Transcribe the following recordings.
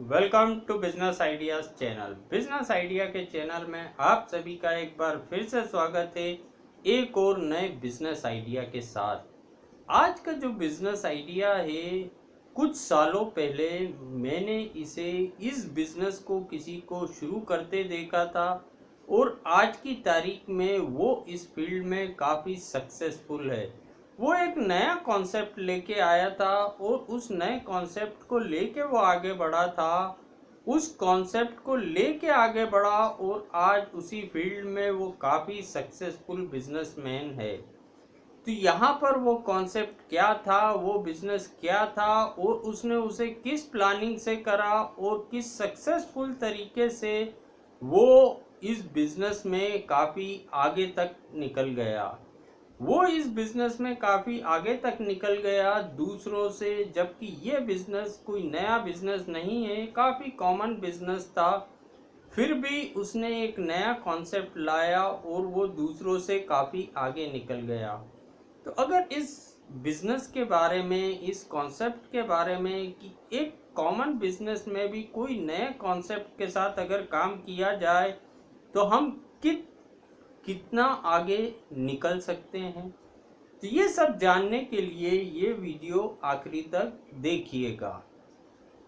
Welcome to business ideas channel. Business idea के channel में आप सभी का एक बार फिर से स्वागत है एक और नए बिजनेस आइडिया के साथ। आज का जो बिजनेस आइडिया है, कुछ सालों पहले मैंने इस बिजनेस को किसी को शुरू करते देखा था और आज की तारीख में वो इस फील्ड में काफ़ी सक्सेसफुल है। वो एक नया कॉन्सेप्ट लेके आया था और उस नए कॉन्सेप्ट को लेके वो आगे बढ़ा था। उस कॉन्सेप्ट को लेके आगे बढ़ा और आज उसी फील्ड में वो काफ़ी सक्सेसफुल बिजनेसमैन है। तो यहाँ पर वो कॉन्सेप्ट क्या था, वो बिजनेस क्या था और उसने उसे किस प्लानिंग से करा और किस सक्सेसफुल तरीके से वो इस बिजनेस में काफ़ी आगे तक निकल गया। वो इस बिजनेस में काफ़ी आगे तक निकल गया दूसरों से, जबकि ये बिजनेस कोई नया बिजनेस नहीं है, काफ़ी कॉमन बिजनेस था। फिर भी उसने एक नया कॉन्सेप्ट लाया और वो दूसरों से काफ़ी आगे निकल गया। तो अगर इस बिजनेस के बारे में, इस कॉन्सेप्ट के बारे में कि एक कॉमन बिजनेस में भी कोई नए कॉन्सेप्ट के साथ अगर काम किया जाए तो हम कितना आगे निकल सकते हैं, तो ये सब जानने के लिए ये वीडियो आखिरी तक देखिएगा।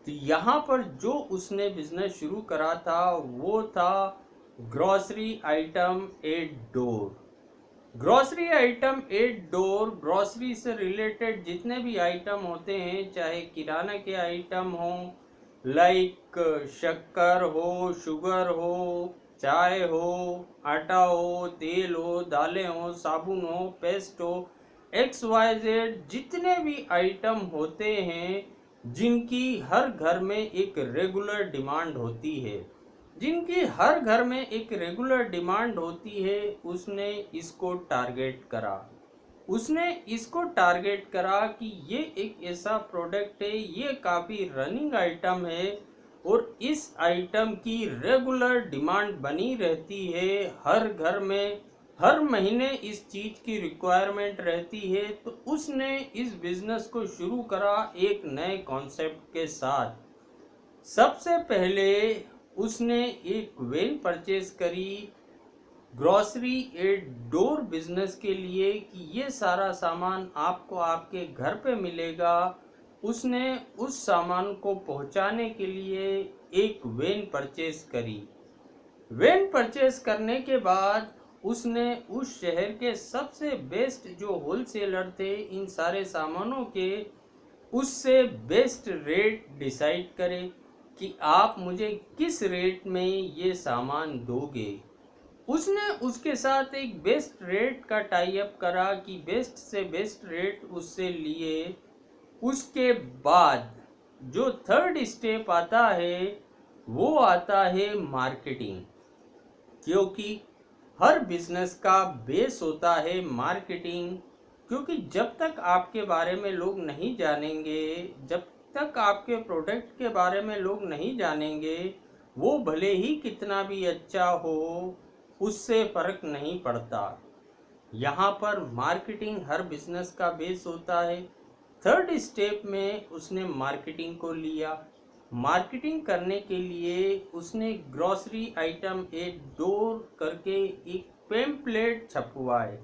तो यहाँ पर जो उसने बिजनेस शुरू करा था वो था grocery item at door. Grocery item at door, grocery से रिलेटेड जितने भी आइटम होते हैं, चाहे किराना के आइटम हो, लाइक शक्कर हो, शुगर हो, चाय हो, आटा हो, तेल हो, दालें हो, साबुन हो, पेस्ट हो, XYZ जितने भी आइटम होते हैं जिनकी हर घर में एक रेगुलर डिमांड होती है, जिनकी हर घर में एक रेगुलर डिमांड होती है, उसने इसको टारगेट करा। उसने इसको टारगेट करा कि ये एक ऐसा प्रोडक्ट है, ये काफ़ी रनिंग आइटम है और इस आइटम की रेगुलर डिमांड बनी रहती है। हर घर में हर महीने इस चीज़ की रिक्वायरमेंट रहती है। तो उसने इस बिज़नेस को शुरू करा एक नए कॉन्सेप्ट के साथ। सबसे पहले उसने एक वैन परचेज करी ग्रॉसरी एट डोर बिजनेस के लिए कि ये सारा सामान आपको आपके घर पे मिलेगा। उसने उस सामान को पहुंचाने के लिए एक वैन परचेज करी। वैन परचेज करने के बाद उसने उस शहर के सबसे बेस्ट जो होलसेलर थे इन सारे सामानों के, उससे बेस्ट रेट डिसाइड करे कि आप मुझे किस रेट में ये सामान दोगे। उसने उसके साथ एक बेस्ट रेट का टाई अप करा कि बेस्ट से बेस्ट रेट उससे लिए। उसके बाद जो थर्ड स्टेप आता है वो आता है मार्केटिंग, क्योंकि हर बिजनेस का बेस होता है मार्केटिंग। क्योंकि जब तक आपके बारे में लोग नहीं जानेंगे, जब तक आपके प्रोडक्ट के बारे में लोग नहीं जानेंगे, वो भले ही कितना भी अच्छा हो, उससे फ़र्क नहीं पड़ता। यहाँ पर मार्केटिंग हर बिजनेस का बेस होता है। थर्ड स्टेप में उसने मार्केटिंग को लिया। मार्केटिंग करने के लिए उसने ग्रॉसरी आइटम एट डोर करके एक पेम्पलेट छपवाए।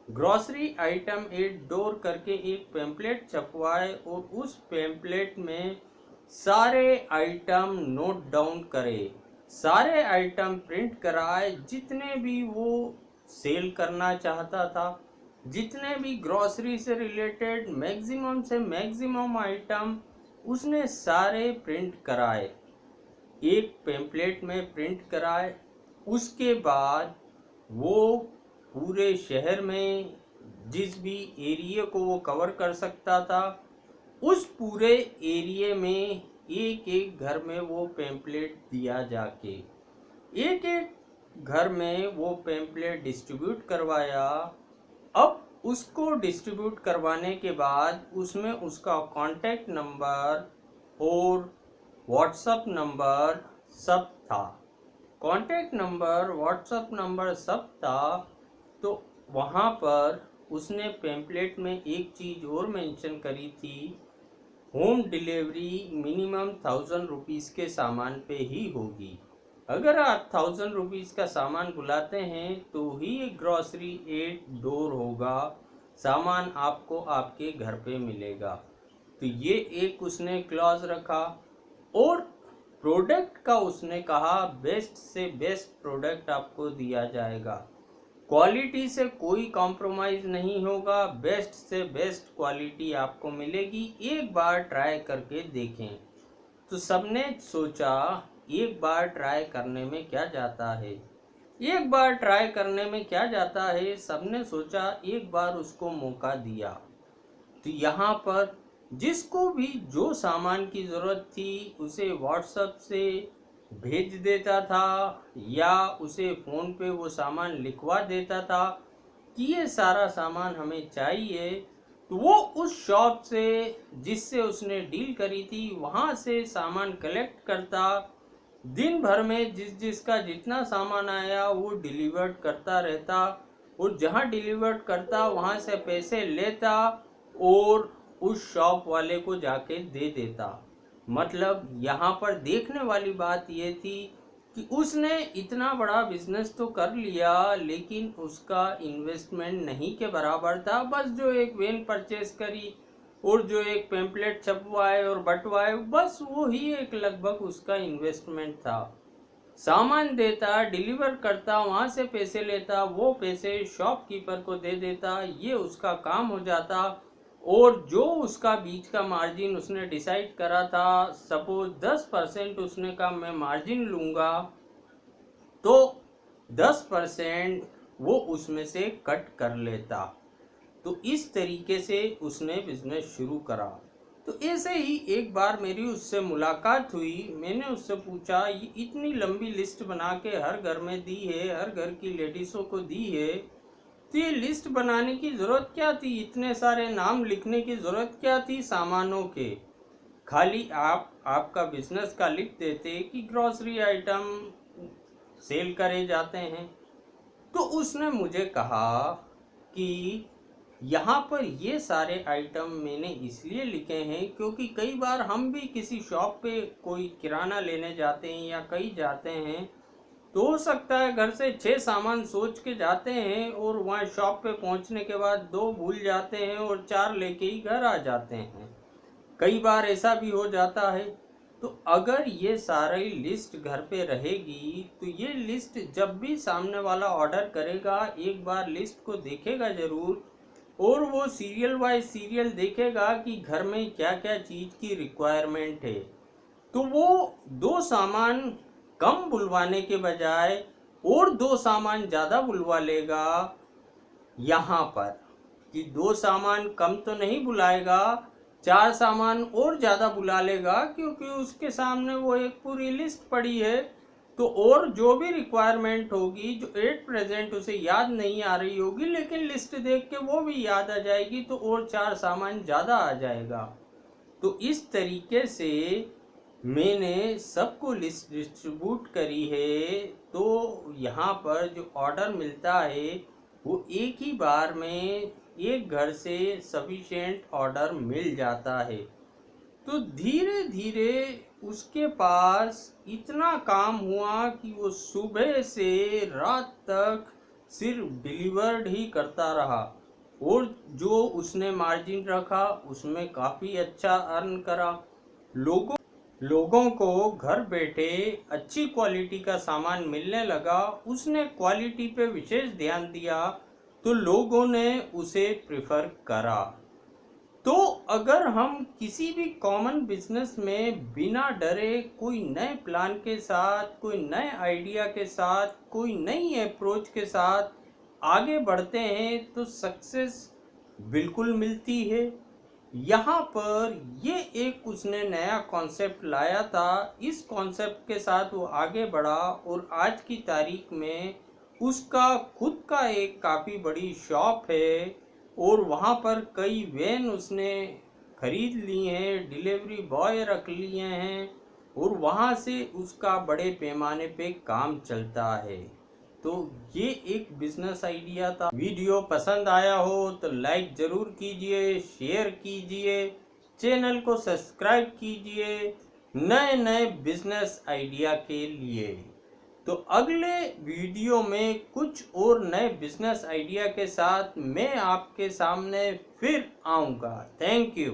ग्रॉसरी आइटम एट डोर करके एक पेम्पलेट छपवाए और उस पेम्पलेट में सारे आइटम नोट डाउन करे, सारे आइटम प्रिंट कराए, जितने भी वो सेल करना चाहता था, जितने भी ग्रॉसरी से रिलेटेड मैक्सिमम से मैक्सिमम आइटम उसने सारे प्रिंट कराए, एक पेम्पलेट में प्रिंट कराए। उसके बाद वो पूरे शहर में जिस भी एरिया को वो कवर कर सकता था, उस पूरे एरिया में एक एक घर में वो पेम्पलेट दिया जाके, एक एक घर में वो पेम्पलेट डिस्ट्रीब्यूट करवाया। अब उसको डिस्ट्रीब्यूट करवाने के बाद उसमें उसका कॉन्टैक्ट नंबर और व्हाट्सअप नंबर सब था। कॉन्टैक्ट नंबर, व्हाट्सअप नंबर सब था। तो वहाँ पर उसने पेम्पलेट में एक चीज़ और मेंशन करी थी होम डिलीवरी मिनिमम 1000 रुपीज़ के सामान पे ही होगी। अगर आप 1000 रुपीज़ का सामान बुलाते हैं तो ही ग्रॉसरी 8 डोर होगा, सामान आपको आपके घर पे मिलेगा। तो ये एक उसने क्लॉज रखा। और प्रोडक्ट का उसने कहा बेस्ट से बेस्ट प्रोडक्ट आपको दिया जाएगा, क्वालिटी से कोई कॉम्प्रोमाइज़ नहीं होगा, बेस्ट से बेस्ट क्वालिटी आपको मिलेगी, एक बार ट्राई करके देखें। तो सबने सोचा एक बार ट्राई करने में क्या जाता है, एक बार ट्राई करने में क्या जाता है, सबने सोचा एक बार उसको मौका दिया। तो यहाँ पर जिसको भी जो सामान की ज़रूरत थी उसे व्हाट्सएप से भेज देता था या उसे फ़ोन पे वो सामान लिखवा देता था कि ये सारा सामान हमें चाहिए। तो वो उस शॉप से जिससे उसने डील करी थी वहाँ से सामान कलेक्ट करता, दिन भर में जिसका जितना सामान आया वो डिलीवर्ड करता रहता, और जहाँ डिलीवर्ड करता वहाँ से पैसे लेता और उस शॉप वाले को जाके दे देता। मतलब यहाँ पर देखने वाली बात ये थी कि उसने इतना बड़ा बिजनेस तो कर लिया लेकिन उसका इन्वेस्टमेंट नहीं के बराबर था। बस जो एक वैन परचेस करी और जो एक पेम्पलेट छपवाए और बंटवाए, बस वो ही एक लगभग उसका इन्वेस्टमेंट था। सामान देता, डिलीवर करता, वहाँ से पैसे लेता, वो पैसे शॉपकीपर को दे देता, ये उसका काम हो जाता। और जो उसका बीच का मार्जिन उसने डिसाइड करा था, सपोज 10% उसने कहा मैं मार्जिन लूँगा, तो 10% वो उसमें से कट कर लेता। तो इस तरीके से उसने बिजनेस शुरू करा। तो ऐसे ही एक बार मेरी उससे मुलाकात हुई, मैंने उससे पूछा ये इतनी लंबी लिस्ट बना के हर घर में दी है, हर घर की लेडीज़ों को दी है, तो ये लिस्ट बनाने की ज़रूरत क्या थी, इतने सारे नाम लिखने की ज़रूरत क्या थी सामानों के, खाली आप आपका बिजनेस का लिख देते कि ग्रॉसरी आइटम सेल करे जाते हैं। तो उसने मुझे कहा कि यहाँ पर ये सारे आइटम मैंने इसलिए लिखे हैं क्योंकि कई बार हम भी किसी शॉप पे कोई किराना लेने जाते हैं या कहीं जाते हैं, तो हो सकता है घर से 6 सामान सोच के जाते हैं और वहाँ शॉप पे पहुँचने के बाद 2 भूल जाते हैं और 4 लेके ही घर आ जाते हैं। कई बार ऐसा भी हो जाता है। तो अगर ये सारी लिस्ट घर पे रहेगी तो ये लिस्ट जब भी सामने वाला ऑर्डर करेगा एक बार लिस्ट को देखेगा ज़रूर, और वो सीरियल वाइज सीरियल देखेगा कि घर में क्या क्या चीज़ की रिक्वायरमेंट है। तो वो 2 सामान कम बुलवाने के बजाय और 2 सामान ज़्यादा बुलवा लेगा। यहाँ पर कि 2 सामान कम तो नहीं बुलाएगा, 4 सामान और ज़्यादा बुला लेगा क्योंकि उसके सामने वो एक पूरी लिस्ट पड़ी है। तो और जो भी रिक्वायरमेंट होगी जो एट प्रेजेंट उसे याद नहीं आ रही होगी, लेकिन लिस्ट देख के वो भी याद आ जाएगी, तो और 4 सामान ज़्यादा आ जाएगा। तो इस तरीके से मैंने सबको लिस्ट डिस्ट्रीब्यूट करी है। तो यहाँ पर जो ऑर्डर मिलता है वो एक ही बार में एक घर से सफिशेंट ऑर्डर मिल जाता है। तो धीरे धीरे उसके पास इतना काम हुआ कि वो सुबह से रात तक सिर्फ डिलीवर्ड ही करता रहा, और जो उसने मार्जिन रखा उसमें काफ़ी अच्छा अर्न करा। लोगों को घर बैठे अच्छी क्वालिटी का सामान मिलने लगा, उसने क्वालिटी पे विशेष ध्यान दिया तो लोगों ने उसे प्रेफर करा। तो अगर हम किसी भी कॉमन बिजनेस में बिना डरे कोई नए प्लान के साथ, कोई नए आइडिया के साथ, कोई नई अप्रोच के साथ आगे बढ़ते हैं तो सक्सेस बिल्कुल मिलती है। यहाँ पर ये एक उसने नया कॉन्सेप्ट लाया था, इस कॉन्सेप्ट के साथ वो आगे बढ़ा और आज की तारीख में उसका खुद का एक काफ़ी बड़ी शॉप है और वहाँ पर कई वैन उसने खरीद ली हैं, डिलीवरी बॉय रख लिए हैं और वहाँ से उसका बड़े पैमाने पे काम चलता है। तो ये एक बिजनेस आइडिया था। वीडियो पसंद आया हो तो लाइक ज़रूर कीजिए, शेयर कीजिए, चैनल को सब्सक्राइब कीजिए नए नए बिजनेस आइडिया के लिए। तो अगले वीडियो में कुछ और नए बिजनेस आइडिया के साथ मैं आपके सामने फिर आऊँगा। Thank you.